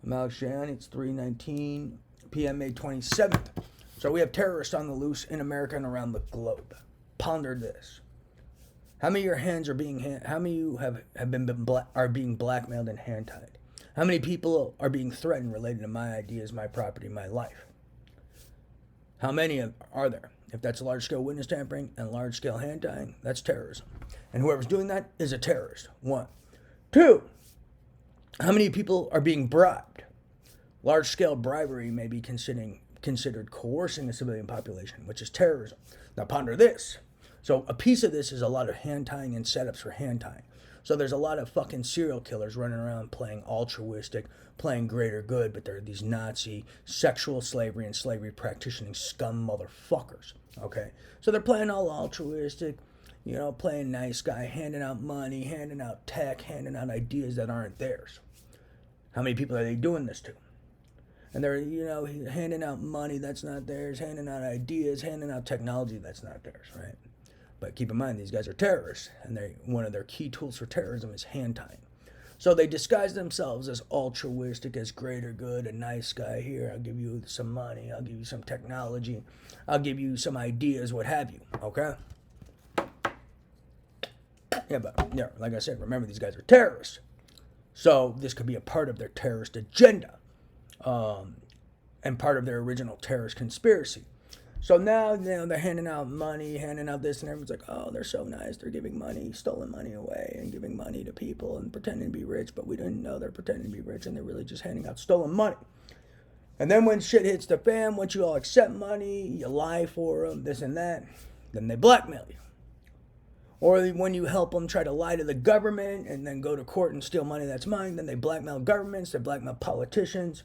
I'm Alex Jan. It's 3:19 p.m. May 27th. So we have terrorists on the loose in America and around the globe. Ponder this: how many of your hands are being how many of you are being blackmailed and hand tied? How many people are being threatened related to my ideas, my property, my life? How many are there? If that's large scale witness tampering and large scale hand tying, that's terrorism. And whoever's doing that is a terrorist. One. Two, how many people are being bribed? Large scale bribery may be considered coercing the civilian population, which is terrorism. Now ponder this. So a piece of this is a lot of hand tying and setups for hand tying. So there's a lot of fucking serial killers running around playing altruistic, playing greater good, but they're these Nazi sexual slavery and slavery practicing scum motherfuckers. Okay? So they're playing all altruistic, playing nice guy, handing out money, handing out tech, handing out ideas that aren't theirs. How many people are they doing this to? And they're, handing out money that's not theirs, handing out ideas, handing out technology that's not theirs, right? But keep in mind, these guys are terrorists, and one of their key tools for terrorism is hand tying. So they disguise themselves as altruistic, as greater good, a nice guy here. I'll give you some money. I'll give you some technology. I'll give you some ideas, what have you, okay? But like I said, remember, these guys are terrorists. So this could be a part of their terrorist agenda and part of their original terrorist conspiracy. So now, they're handing out money, handing out this, and everyone's like, oh, they're so nice. They're giving money, stolen money away, and giving money to people and pretending to be rich, but we didn't know they're pretending to be rich, and they're really just handing out stolen money. And then when shit hits the fan, once you all accept money, you lie for them, this and that, then they blackmail you. Or when you help them try to lie to the government and then go to court and steal money that's mine, then they blackmail governments, they blackmail politicians,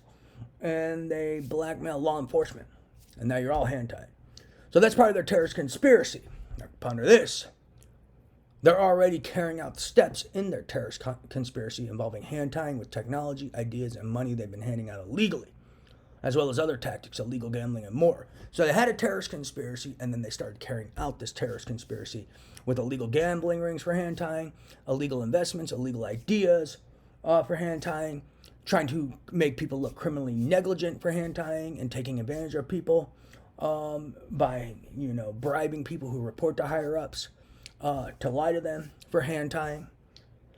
and they blackmail law enforcement. And now you're all hand tied. So that's part of their terrorist conspiracy. Now ponder this. They're already carrying out steps in their terrorist conspiracy involving hand tying with technology, ideas, and money they've been handing out illegally, as well as other tactics, illegal gambling, and more. So they had a terrorist conspiracy, and then they started carrying out this terrorist conspiracy with illegal gambling rings for hand tying, illegal investments, illegal ideas for hand tying, trying to make people look criminally negligent for hand tying and taking advantage of people by, bribing people who report to higher ups to lie to them for hand tying.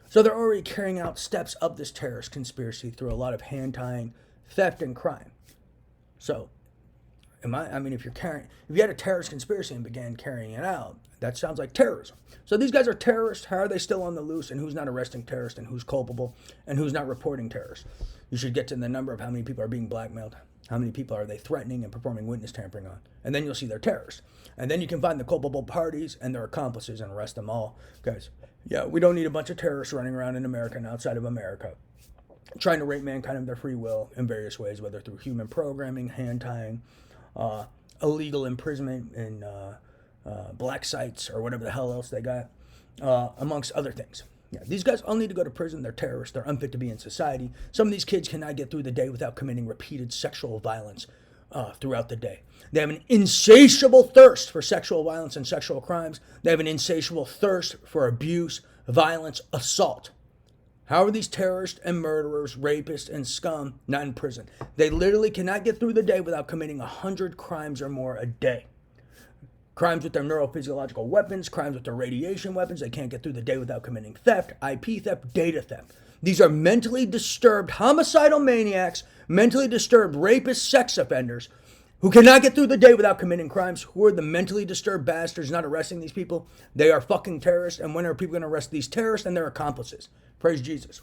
So they're already carrying out steps of this terrorist conspiracy through a lot of hand tying, theft, and crime. So, if you had a terrorist conspiracy and began carrying it out, that sounds like terrorism. So these guys are terrorists. How are they still on the loose? And who's not arresting terrorists? And who's culpable? And who's not reporting terrorists? You should get to the number of how many people are being blackmailed. How many people are they threatening and performing witness tampering on? And then you'll see they're terrorists. And then you can find the culpable parties and their accomplices and arrest them all. Guys, we don't need a bunch of terrorists running around in America and outside of America trying to rape mankind of their free will in various ways, whether through human programming, hand tying, illegal imprisonment in black sites or whatever the hell else they got, amongst other things. These guys all need to go to prison. They're terrorists. They're unfit to be in society. Some of these kids cannot get through the day without committing repeated sexual violence throughout the day. They have an insatiable thirst for sexual violence and sexual crimes. They have an insatiable thirst for abuse, violence, assault. How are these terrorists and murderers, rapists, and scum not in prison? They literally cannot get through the day without committing 100 crimes or more a day. Crimes with their neurophysiological weapons, crimes with their radiation weapons. They can't get through the day without committing theft, IP theft, data theft. These are mentally disturbed homicidal maniacs, mentally disturbed rapists, sex offenders, who cannot get through the day without committing crimes. Who are the mentally disturbed bastards not arresting these people? They are fucking terrorists. And when are people going to arrest these terrorists and their accomplices? Praise Jesus.